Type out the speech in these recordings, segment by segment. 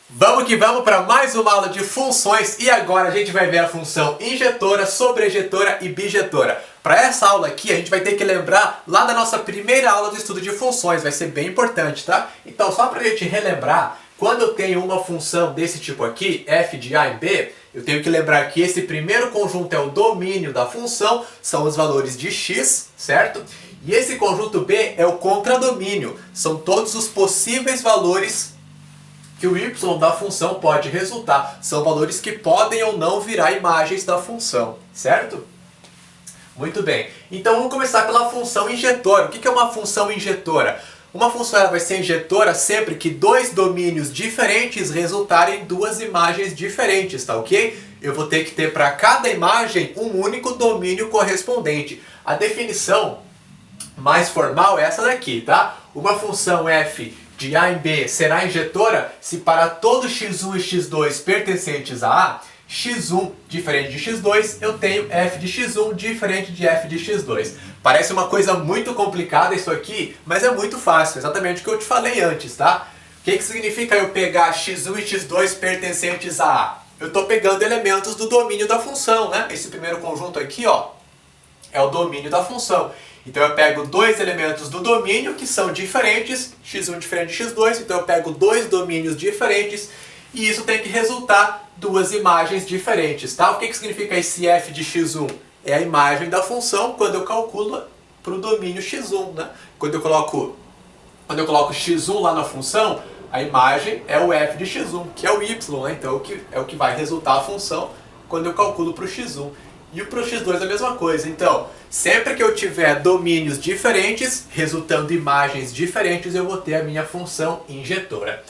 Vamos que vamos para mais uma aula de funções e agora a gente vai ver a função injetora, sobrejetora e bijetora. Para essa aula aqui a gente vai ter que lembrar lá da nossa primeira aula do estudo de funções, vai ser bem importante, tá? Então só para a gente relembrar, quando eu tenho uma função desse tipo aqui, f de a em b, eu tenho que lembrar que esse primeiro conjunto é o domínio da função, são os valores de x, certo? E esse conjunto b é o contradomínio, são todos os possíveis valores que o y da função pode resultar. São valores que podem ou não virar imagens da função, certo? Muito bem. Então vamos começar pela função injetora. O que é uma função injetora? Uma função ela vai ser injetora sempre que dois domínios diferentes resultarem em duas imagens diferentes, tá ok? Eu vou ter que ter para cada imagem um único domínio correspondente. A definição mais formal é essa daqui, tá? Uma função f de a em b será injetora se para todo x1 e x2 pertencentes a a, x1 diferente de x2, eu tenho f de x1 diferente de f de x2. Parece uma coisa muito complicada isso aqui, mas é muito fácil, exatamente o que eu te falei antes, tá? O que significa eu pegar x1 e x2 pertencentes a a? Eu estou pegando elementos do domínio da função, né? Esse primeiro conjunto aqui, ó, é o domínio da função. Então eu pego dois elementos do domínio que são diferentes, x1 diferente de x2, então eu pego dois domínios diferentes e isso tem que resultar duas imagens diferentes, tá? O que significa esse f de x1? É a imagem da função quando eu calculo para o domínio x1, né? Quando eu coloco x1 lá na função, a imagem é o f de x1, que é o y, né? Então é o que vai resultar a função quando eu calculo para o x1. E para o x2 é a mesma coisa. Então, sempre que eu tiver domínios diferentes, resultando imagens diferentes, eu vou ter a minha função injetora.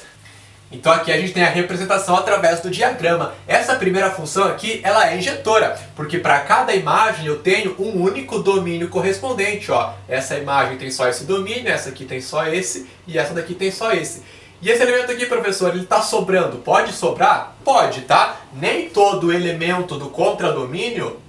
Então aqui a gente tem a representação através do diagrama. Essa primeira função aqui, ela é injetora, porque para cada imagem eu tenho um único domínio correspondente. Ó. Essa imagem tem só esse domínio, essa aqui tem só esse, e essa daqui tem só esse. E esse elemento aqui, professor, ele está sobrando. Pode sobrar? Pode, tá? Nem todo elemento do contradomínio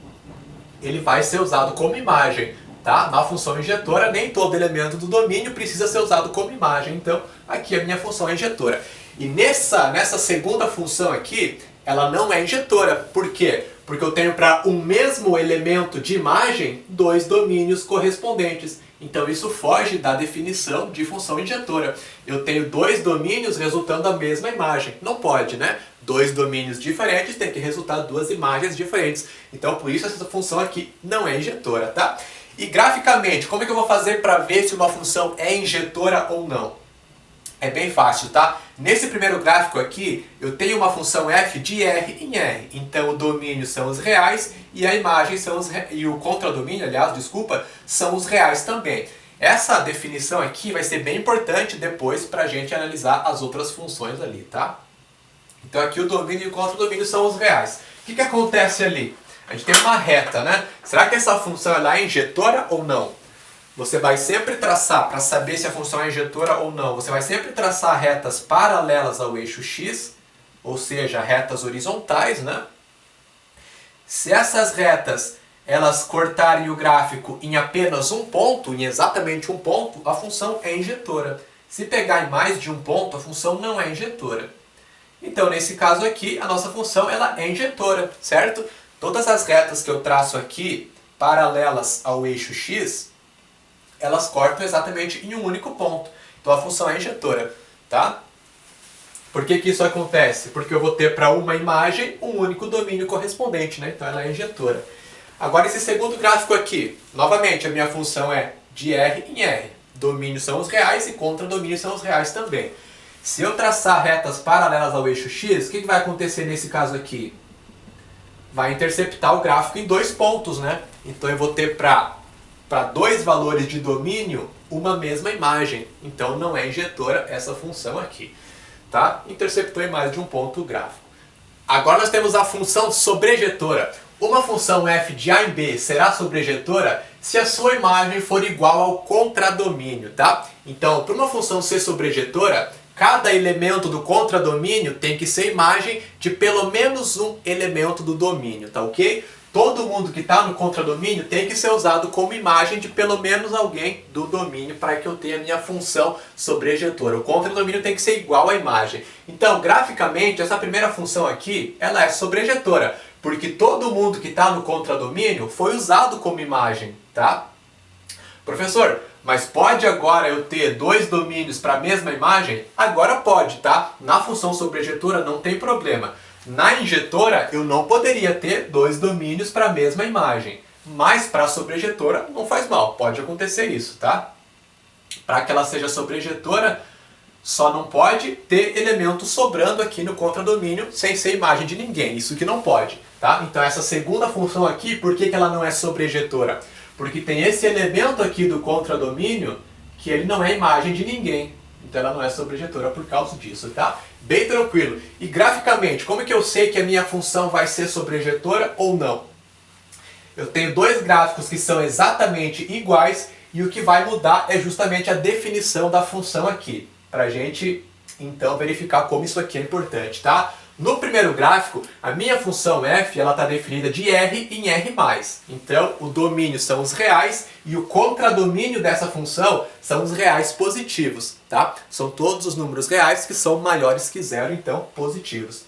ele vai ser usado como imagem, tá? Na função injetora, nem todo elemento do domínio precisa ser usado como imagem. Então, aqui a minha função é injetora. E nessa segunda função aqui, ela não é injetora. Por quê? Porque eu tenho para um mesmo elemento de imagem, dois domínios correspondentes. Então isso foge da definição de função injetora. Eu tenho dois domínios resultando da mesma imagem. Não pode, né? Dois domínios diferentes tem que resultar duas imagens diferentes. Então por isso essa função aqui não é injetora, tá? E graficamente, como é que eu vou fazer para ver se uma função é injetora ou não? É bem fácil, tá? Nesse primeiro gráfico aqui, eu tenho uma função f de r em r. Então o domínio são os reais e a imagem são os e o contradomínio, aliás, desculpa, são os reais também. Essa definição aqui vai ser bem importante depois para a gente analisar as outras funções ali, tá? Então aqui o domínio e o contradomínio são os reais. O que acontece ali? A gente tem uma reta, né? Será que essa função ela é injetora ou não? Você vai sempre traçar, para saber se a função é injetora ou não, você vai sempre traçar retas paralelas ao eixo x, ou seja, retas horizontais, né? Se essas retas elas cortarem o gráfico em apenas um ponto, em exatamente um ponto, a função é injetora. Se pegar em mais de um ponto, a função não é injetora. Então, nesse caso aqui, a nossa função ela é injetora, certo? Todas as retas que eu traço aqui, paralelas ao eixo x, elas cortam exatamente em um único ponto. Então a função é injetora, tá? Por que isso acontece? Porque eu vou ter para uma imagem um único domínio correspondente, né? Então ela é injetora. Agora esse segundo gráfico aqui, novamente a minha função é de r em r. Domínio são os reais e contradomínio são os reais também. Se eu traçar retas paralelas ao eixo x, o que vai acontecer nesse caso aqui? Vai interceptar o gráfico em dois pontos, né? Então eu vou ter para dois valores de domínio uma mesma imagem. Então não é injetora essa função aqui. Tá? Interceptou em mais de um ponto o gráfico. Agora nós temos a função sobrejetora. Uma função f de a em b será sobrejetora se a sua imagem for igual ao contradomínio. Tá? Então, para uma função ser sobrejetora, cada elemento do contradomínio tem que ser imagem de pelo menos um elemento do domínio. Tá ok? todo mundo que está no contradomínio tem que ser usado como imagem de pelo menos alguém do domínio para que eu tenha a minha função sobrejetora. O contradomínio tem que ser igual à imagem. Então, graficamente, essa primeira função aqui, ela é sobrejetora, porque todo mundo que está no contradomínio foi usado como imagem, tá? Professor, mas pode agora eu ter dois domínios para a mesma imagem? Agora pode, tá? Na função sobrejetora não tem problema. Na injetora eu não poderia ter dois domínios para a mesma imagem. Mas para a sobrejetora não faz mal, pode acontecer isso, tá? Para que ela seja sobrejetora, só não pode ter elemento sobrando aqui no contradomínio sem ser imagem de ninguém. Isso que não pode, tá? Então essa segunda função aqui, por que ela não é sobrejetora? Porque tem esse elemento aqui do contradomínio que ele não é imagem de ninguém. Então ela não é sobrejetora por causa disso, tá? Bem tranquilo. E graficamente, como é que eu sei que a minha função vai ser sobrejetora ou não? Eu tenho dois gráficos que são exatamente iguais e o que vai mudar é justamente a definição da função aqui. Pra gente, então, verificar como isso aqui é importante, tá? No primeiro gráfico, a minha função f está definida de R em R+. Então, o domínio são os reais e o contradomínio dessa função são os reais positivos, tá? São todos os números reais que são maiores que zero, então positivos.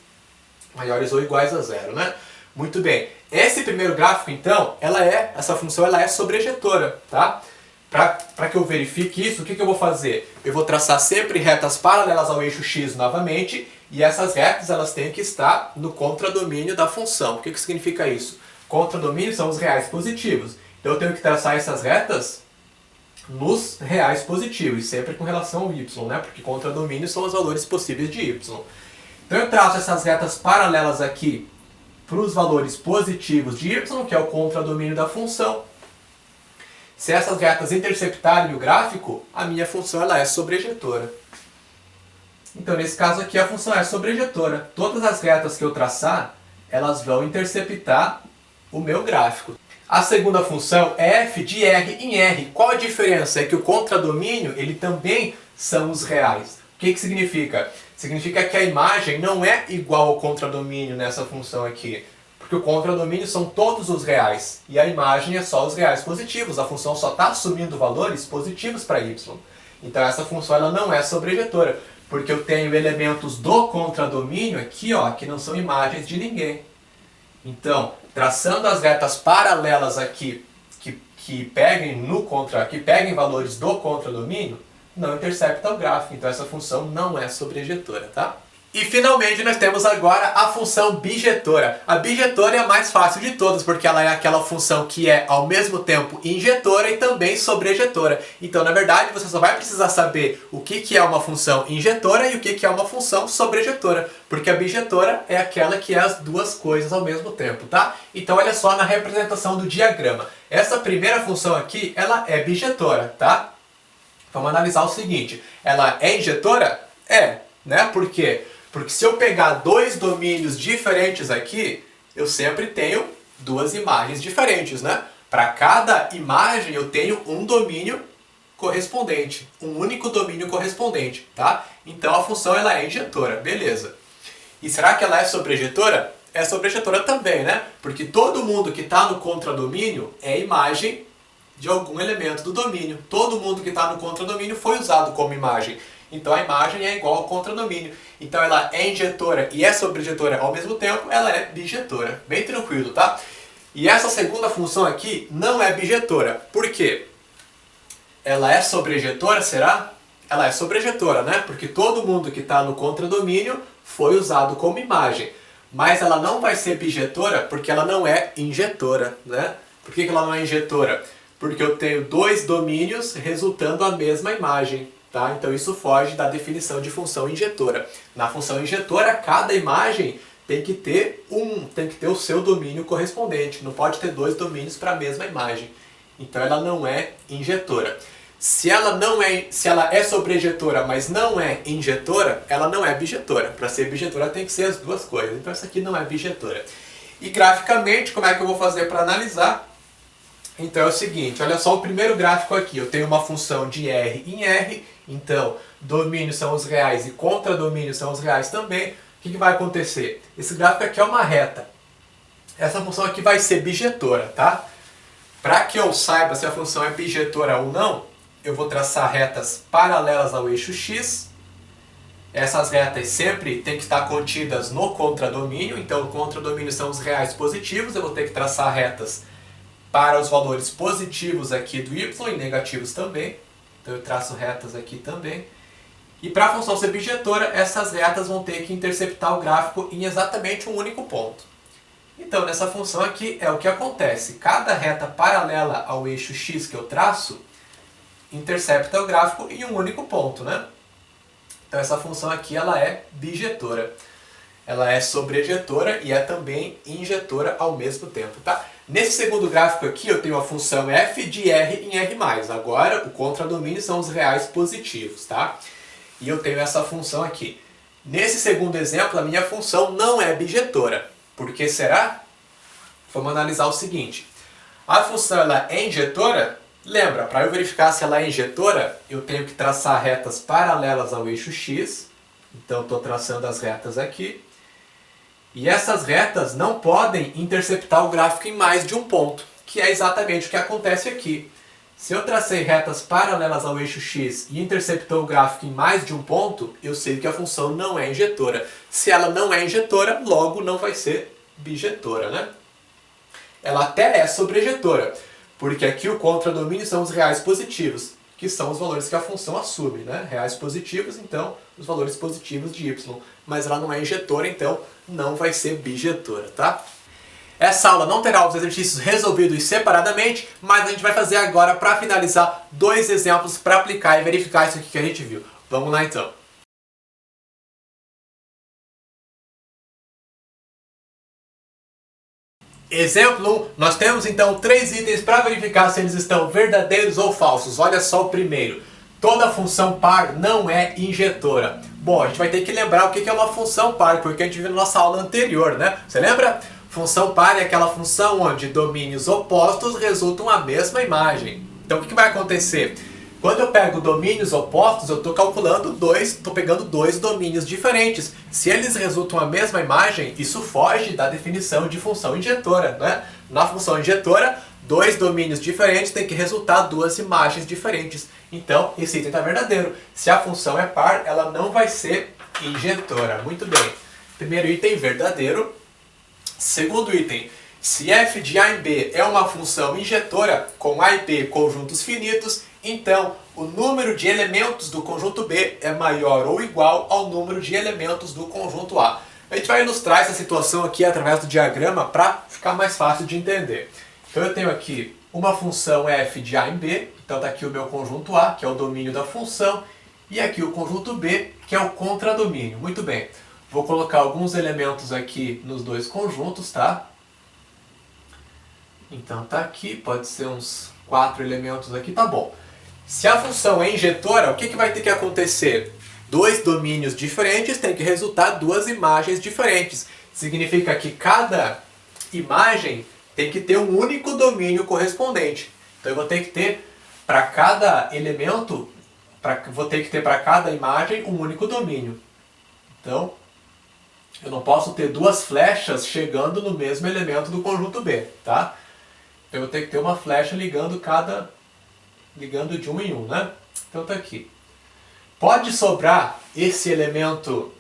Maiores ou iguais a zero, né? Muito bem. Esse primeiro gráfico, então, essa função ela é sobrejetora, tá? Para que eu verifique isso, o que eu vou fazer? Eu vou traçar sempre retas paralelas ao eixo x novamente, e essas retas elas têm que estar no contradomínio da função. O que significa isso? Contradomínio são os reais positivos. Então eu tenho que traçar essas retas nos reais positivos, sempre com relação ao y, né? Porque contradomínio são os valores possíveis de y. Então eu traço essas retas paralelas aqui para os valores positivos de y, que é o contradomínio da função. Se essas retas interceptarem o gráfico, a minha função ela é sobrejetora. Então, nesse caso aqui, a função é sobrejetora. Todas as retas que eu traçar, elas vão interceptar o meu gráfico. A segunda função é f de R em R. Qual a diferença? É que o contradomínio, ele também são os reais. O que significa? Significa que a imagem não é igual ao contradomínio nessa função aqui. Porque o contradomínio são todos os reais. E a imagem é só os reais positivos. A função só está assumindo valores positivos para y. Então essa função ela não é sobrejetora. Porque eu tenho elementos do contradomínio aqui, ó, que não são imagens de ninguém. Então, traçando as retas paralelas aqui, que peguem valores do contradomínio, não intercepta o gráfico. Então essa função não é sobrejetora, tá? E finalmente nós temos agora a função bijetora. A bijetora é a mais fácil de todas, porque ela é aquela função que é ao mesmo tempo injetora e também sobrejetora. Então, na verdade, você só vai precisar saber o que é uma função injetora e o que é uma função sobrejetora, porque a bijetora é aquela que é as duas coisas ao mesmo tempo, tá? Então, olha só na representação do diagrama. Essa primeira função aqui, ela é bijetora, tá? Vamos analisar o seguinte. Ela é injetora? É, né? Por quê? Porque se eu pegar dois domínios diferentes aqui, eu sempre tenho duas imagens diferentes, né? Para cada imagem eu tenho um domínio correspondente, um único domínio correspondente, tá? Então a função ela é injetora, beleza. E será que ela é sobrejetora? É sobrejetora também, né? Porque todo mundo que está no contradomínio é imagem de algum elemento do domínio. Todo mundo que está no contradomínio foi usado como imagem. Então a imagem é igual ao contradomínio. Então ela é injetora e é sobrejetora ao mesmo tempo, ela é bijetora. Bem tranquilo, tá? E essa segunda função aqui não é bijetora. Por quê? Ela é sobrejetora, será? Ela é sobrejetora, né? Porque todo mundo que está no contradomínio foi usado como imagem. Mas ela não vai ser bijetora porque ela não é injetora, né? Por que ela não é injetora? Porque eu tenho dois domínios resultando a mesma imagem. Tá? Então isso foge da definição de função injetora. Na função injetora, cada imagem tem que ter o seu domínio correspondente. Não pode ter dois domínios para a mesma imagem. Então ela não é injetora. Se ela é sobrejetora, mas não é injetora, ela não é bijetora. Para ser bijetora tem que ser as duas coisas. Então essa aqui não é bijetora. E graficamente, como é que eu vou fazer para analisar? Então é o seguinte, olha só o primeiro gráfico aqui. Eu tenho uma função de R em R, então domínio são os reais e contradomínio são os reais também. O que vai acontecer? Esse gráfico aqui é uma reta. essa função aqui vai ser bijetora, tá? Para que eu saiba se a função é bijetora ou não, eu vou traçar retas paralelas ao eixo x. Essas retas sempre têm que estar contidas no contradomínio, então o contradomínio são os reais positivos, eu vou ter que traçar retas para os valores positivos aqui do y e negativos também. Então eu traço retas aqui também. E para a função ser bijetora, essas retas vão ter que interceptar o gráfico em exatamente um único ponto. Então nessa função aqui é o que acontece. Cada reta paralela ao eixo x que eu traço intercepta o gráfico em um único ponto, né? Então essa função aqui ela é bijetora. Ela é sobrejetora e é também injetora ao mesmo tempo, tá? Nesse segundo gráfico aqui eu tenho a função f de r em r+. Agora o contradomínio são os reais positivos, tá? E eu tenho essa função aqui. Nesse segundo exemplo a minha função não é bijetora. Por que será? Vamos analisar o seguinte. A função ela é injetora? Lembra, para eu verificar se ela é injetora, eu tenho que traçar retas paralelas ao eixo x. Então estou traçando as retas aqui. E essas retas não podem interceptar o gráfico em mais de um ponto, que é exatamente o que acontece aqui. Se eu tracei retas paralelas ao eixo x e interceptou o gráfico em mais de um ponto, eu sei que a função não é injetora. Se ela não é injetora, logo não vai ser bijetora, né? Ela até é sobrejetora, porque aqui o contradomínio são os reais positivos, que são os valores que a função assume, né? Reais positivos, então, os valores positivos de y. Mas ela não é injetora, então não vai ser bijetora, tá? Essa aula não terá os exercícios resolvidos separadamente, mas a gente vai fazer agora, para finalizar, 2 exemplos para aplicar e verificar isso aqui que a gente viu. Vamos lá então. Exemplo 1, nós temos então 3 itens para verificar se eles estão verdadeiros ou falsos. Olha só o primeiro. Toda função par não é injetora. Bom, a gente vai ter que lembrar o que é uma função par, porque a gente viu na nossa aula anterior, né? Você lembra? Função par é aquela função onde domínios opostos resultam a mesma imagem. Então o que vai acontecer? Quando eu pego domínios opostos, eu estou calculando estou pegando 2 domínios diferentes. Se eles resultam a mesma imagem, isso foge da definição de função injetora, né? Na função injetora, 2 domínios diferentes têm que resultar 2 imagens diferentes. Então, esse item está verdadeiro. Se a função é par, ela não vai ser injetora. Muito bem. Primeiro item, verdadeiro. Segundo item, se f de a em b é uma função injetora com a e b conjuntos finitos, então o número de elementos do conjunto B é maior ou igual ao número de elementos do conjunto A. A gente vai ilustrar essa situação aqui através do diagrama para ficar mais fácil de entender. Então eu tenho aqui uma função f de a em b, então está aqui o meu conjunto A, que é o domínio da função, e aqui o conjunto B, que é o contradomínio. Muito bem. Vou colocar alguns elementos aqui nos 2 conjuntos, tá? Então tá aqui, pode ser uns 4 elementos aqui, tá bom. Se a função é injetora, o que vai ter que acontecer? 2 domínios diferentes têm que resultar 2 imagens diferentes. Significa que cada imagem tem que ter um único domínio correspondente. Então eu vou ter que ter para cada elemento, vou ter que ter para cada imagem um único domínio. Então, eu não posso ter 2 flechas chegando no mesmo elemento do conjunto B, tá? Eu vou ter que ter uma flecha ligando de um em um, né? Então tá aqui. Pode sobrar esse elemento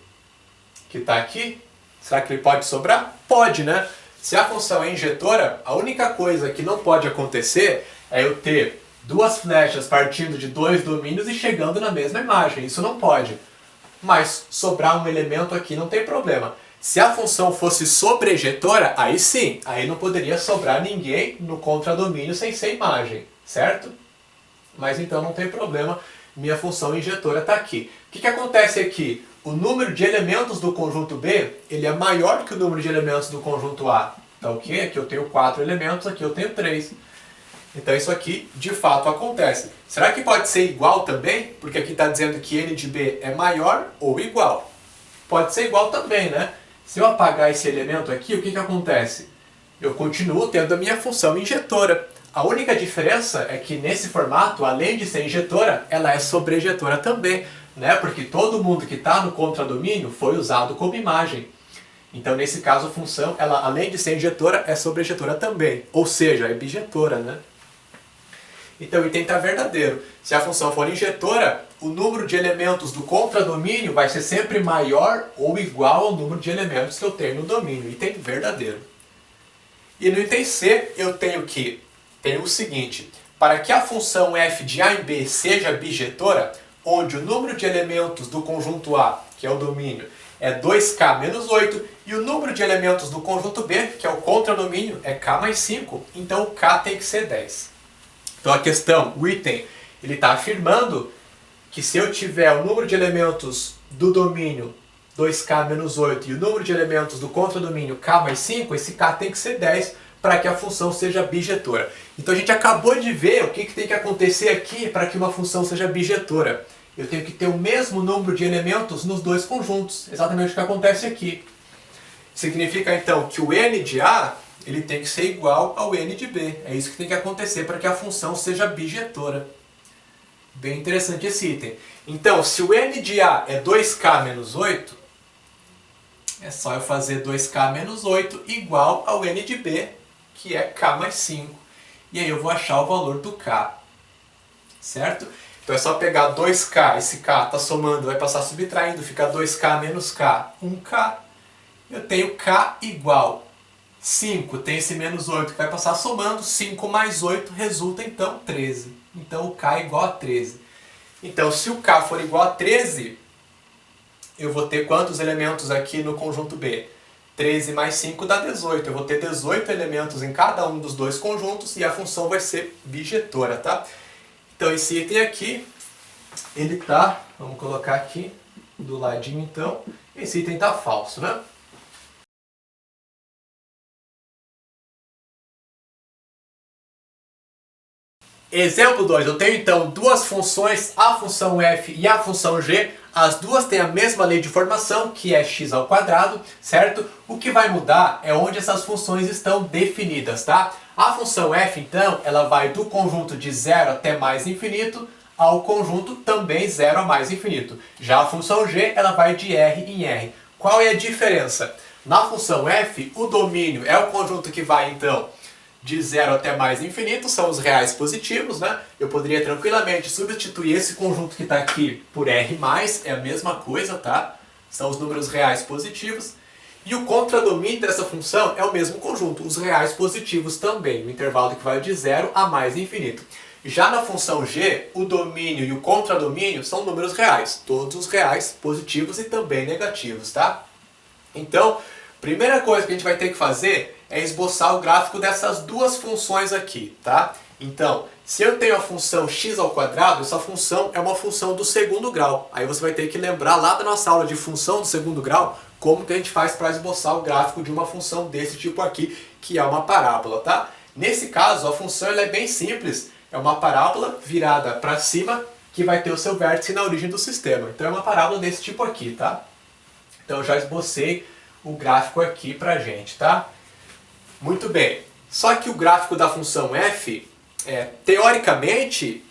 que está aqui? Será que ele pode sobrar? Pode, né? Se a função é injetora, a única coisa que não pode acontecer é eu ter 2 flechas partindo de 2 domínios e chegando na mesma imagem. Isso não pode. Mas sobrar um elemento aqui não tem problema. Se a função fosse sobrejetora, aí sim, aí não poderia sobrar ninguém no contradomínio sem ser imagem, certo? Mas então não tem problema, minha função injetora está aqui. O que acontece aqui? O número de elementos do conjunto B, ele é maior que o número de elementos do conjunto A. Tá ok? Aqui eu tenho 4 elementos, aqui eu tenho 3. Então isso aqui, de fato, acontece. Será que pode ser igual também? Porque aqui está dizendo que n de B é maior ou igual. Pode ser igual também, né? Se eu apagar esse elemento aqui, o que acontece? Eu continuo tendo a minha função injetora. A única diferença é que nesse formato, além de ser injetora, ela é sobrejetora também, né? Porque todo mundo que está no contradomínio foi usado como imagem. Então, nesse caso, a função, ela, além de ser injetora, é sobrejetora também. Ou seja, é bijetora, né? Então, o item está verdadeiro. Se a função for injetora, o número de elementos do contradomínio vai ser sempre maior ou igual ao número de elementos que eu tenho no domínio. Item verdadeiro. E no item C, eu tenho o seguinte: para que a função f de A em B seja bijetora, onde o número de elementos do conjunto A, que é o domínio, é 2k menos 8, e o número de elementos do conjunto B, que é o contradomínio, é k mais 5, então o k tem que ser 10. Então a questão, o item, ele está afirmando que se eu tiver o número de elementos do domínio 2k menos 8 e o número de elementos do contradomínio k mais 5, esse k tem que ser 10 para que a função seja bijetora. Então a gente acabou de ver o que tem que acontecer aqui para que uma função seja bijetora. Eu tenho que ter o mesmo número de elementos nos dois conjuntos, exatamente o que acontece aqui. Significa então que o n de A ele tem que ser igual ao n de B. É isso que tem que acontecer para que a função seja bijetora. Bem interessante esse item. Então, se o n de A é 2k menos 8, é só eu fazer 2k menos 8 igual ao n de B, que é k mais 5. E aí eu vou achar o valor do k. Certo? Então é só pegar 2k, esse k está somando, vai passar subtraindo, fica 2k menos k, 1k. Eu tenho k igual 5, tem esse menos 8 que vai passar somando, 5 mais 8 resulta então 13. Então o k é igual a 13. Então se o k for igual a 13, eu vou ter quantos elementos aqui no conjunto B? 13 mais 5 dá 18. Eu vou ter 18 elementos em cada um dos dois conjuntos e a função vai ser bijetora, tá? Então esse item aqui, ele tá, vamos colocar aqui do ladinho então, esse item tá falso, né? Exemplo 2, eu tenho então duas funções, a função f e a função g, as duas têm a mesma lei de formação, que é x ao quadrado, certo? O que vai mudar é onde essas funções estão definidas, tá? A função f, então, ela vai do conjunto de 0 até mais infinito ao conjunto também 0 a mais infinito. Já a função g, ela vai de R em R. Qual é a diferença? Na função f, o domínio é o conjunto que vai, então, de 0 até mais infinito, são os reais positivos, né? Eu poderia tranquilamente substituir esse conjunto que está aqui por R+, é a mesma coisa, tá? São os números reais positivos. E o contradomínio dessa função é o mesmo conjunto, os reais positivos também, o intervalo que vai de 0 a mais infinito. Já na função g, o domínio e o contradomínio são números reais, todos os reais positivos e também negativos, tá? Então, primeira coisa que a gente vai ter que fazer é esboçar o gráfico dessas duas funções aqui, tá? Então, se eu tenho a função x ao quadrado, essa função é uma função do segundo grau. Aí você vai ter que lembrar lá da nossa aula de função do segundo grau, como que a gente faz para esboçar o gráfico de uma função desse tipo aqui, que é uma parábola, tá? Nesse caso, a função ela é bem simples, é uma parábola virada para cima, que vai ter o seu vértice na origem do sistema. Então é uma parábola desse tipo aqui, tá? Então eu já esbocei o gráfico aqui pra gente, tá? Muito bem. Só que o gráfico da função f, teoricamente,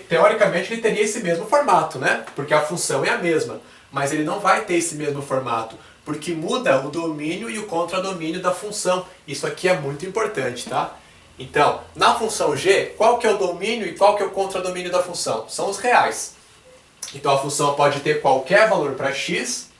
teoricamente ele teria esse mesmo formato, né? Porque a função é a mesma. Mas ele não vai ter esse mesmo formato, porque muda o domínio e o contradomínio da função. Isso aqui é muito importante, tá? Então, na função g, qual que é o domínio e qual que é o contradomínio da função? São os reais. Então a função pode ter qualquer valor para x,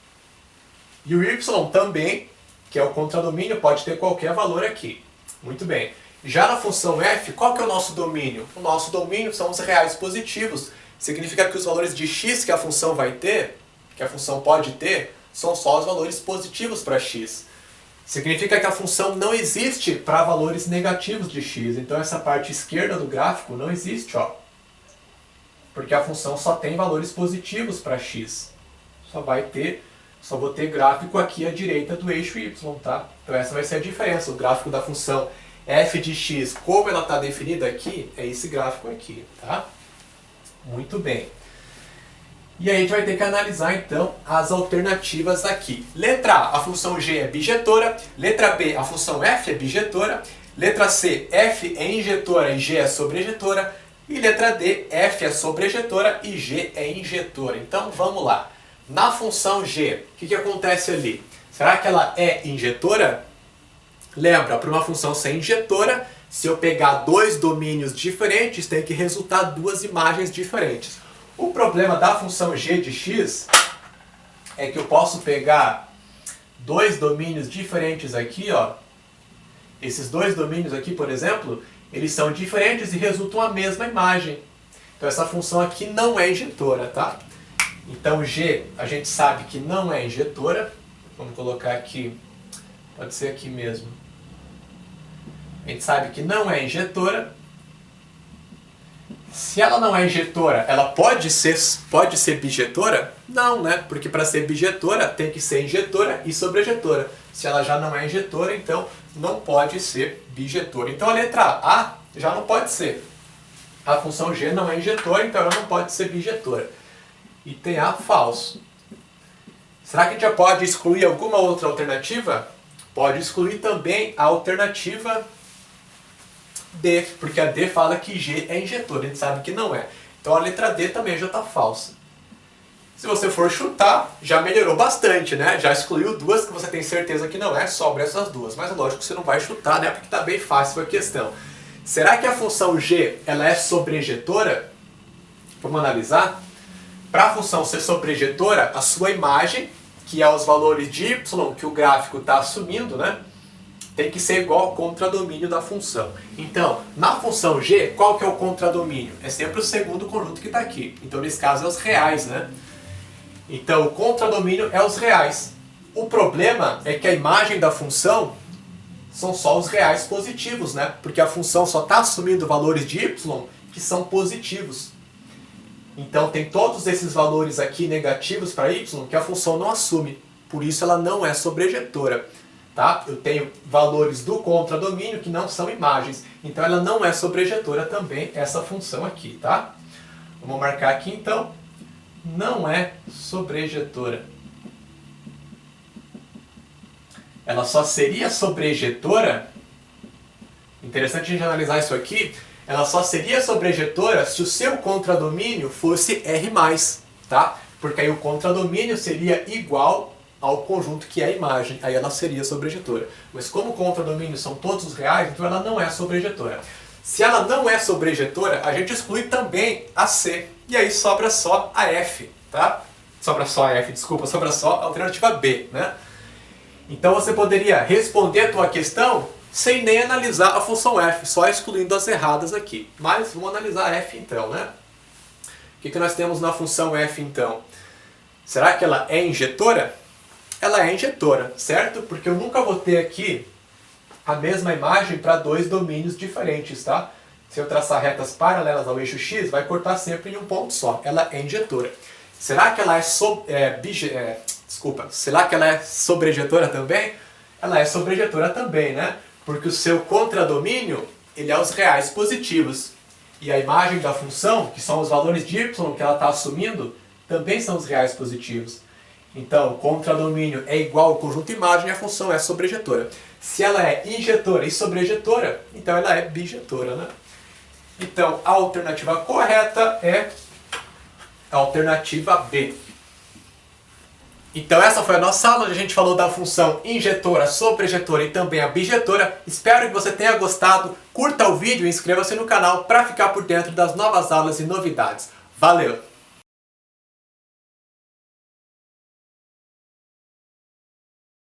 e o y também, que é o contradomínio, pode ter qualquer valor aqui. Muito bem. Já na função f, qual que é o nosso domínio? O nosso domínio são os reais positivos. Significa que os valores de x que a função vai ter, que a função pode ter, são só os valores positivos para x. Significa que a função não existe para valores negativos de x. Então essa parte esquerda do gráfico não existe, ó. Porque a função só tem valores positivos para x. Só vou ter gráfico aqui à direita do eixo y, tá? Então essa vai ser a diferença. O gráfico da função f de x, como ela está definida aqui, é esse gráfico aqui, tá? Muito bem. E aí a gente vai ter que analisar então as alternativas aqui. Letra A, a função g é bijetora. Letra B, a função f é bijetora. Letra C, f é injetora e g é sobrejetora. E letra D, f é sobrejetora e g é injetora. Então vamos lá. Na função g, o que acontece ali? Será que ela é injetora? Lembra, para uma função ser injetora, se eu pegar dois domínios diferentes, tem que resultar duas imagens diferentes. O problema da função g de x é que eu posso pegar dois domínios diferentes aqui, ó. Esses dois domínios aqui, por exemplo, eles são diferentes e resultam a mesma imagem. Então essa função aqui não é injetora, tá? Então g, a gente sabe que não é injetora. Vamos colocar aqui, pode ser aqui mesmo. A gente sabe que não é injetora. Se ela não é injetora, ela pode ser bijetora? Não, né? Porque para ser bijetora tem que ser injetora e sobrejetora. Se ela já não é injetora, então não pode ser bijetora. Então a letra A já não pode ser. A função g não é injetora, então ela não pode ser bijetora. E tem A falso. Será que a gente já pode excluir alguma outra alternativa? Pode excluir também a alternativa D, porque a D fala que G é injetora, a gente sabe que não é. Então a letra D também já está falsa. Se você for chutar, já melhorou bastante, né? Já excluiu duas que você tem certeza que não é, sobra essas duas. Mas é lógico que você não vai chutar, né? Porque está bem fácil a questão. Será que a função G ela é sobrejetora? Vamos analisar. Para a função ser sobrejetora, a sua imagem, que é os valores de y que o gráfico está assumindo, né? Tem que ser igual ao contradomínio da função. Então, na função g, qual que é o contradomínio? É sempre o segundo conjunto que está aqui. Então, nesse caso, é os reais, né? Então, o contradomínio é os reais. O problema é que a imagem da função são só os reais positivos, né? Porque a função só está assumindo valores de y que são positivos. Então, tem todos esses valores aqui negativos para y que a função não assume. Por isso, ela não é sobrejetora. Tá? Eu tenho valores do contradomínio que não são imagens. Então ela não é sobrejetora também, essa função aqui. Tá? Vamos marcar aqui então. Não é sobrejetora. Ela só seria sobrejetora. Interessante a gente analisar isso aqui. Ela só seria sobrejetora se o seu contradomínio fosse R+. Tá? Porque aí o contradomínio seria igual ao conjunto que é a imagem, aí ela seria sobrejetora. Mas como o contradomínio são todos os reais, então ela não é sobrejetora. Se ela não é sobrejetora, a gente exclui também a C, e aí sobra só a F, tá? Sobra só a F, desculpa, sobra só a alternativa B, né? Então você poderia responder a tua questão sem nem analisar a função F, só excluindo as erradas aqui. Mas vamos analisar a F então, né? O que nós temos na função F então? Será que ela é injetora? Ela é injetora, certo? Porque eu nunca vou ter aqui a mesma imagem para dois domínios diferentes, tá? Se eu traçar retas paralelas ao eixo x, vai cortar sempre em um ponto só. Ela é injetora. Será que ela será que ela é sobrejetora também? Ela é sobrejetora também, né? Porque o seu contradomínio, ele é os reais positivos. E a imagem da função, que são os valores de y que ela está assumindo, também são os reais positivos. Então, o contradomínio é igual ao conjunto imagem e a função é sobrejetora. Se ela é injetora e sobrejetora, então ela é bijetora, né? Então, a alternativa correta é a alternativa B. Então essa foi a nossa aula onde a gente falou da função injetora, sobrejetora e também a bijetora. Espero que você tenha gostado. Curta o vídeo e inscreva-se no canal para ficar por dentro das novas aulas e novidades. Valeu!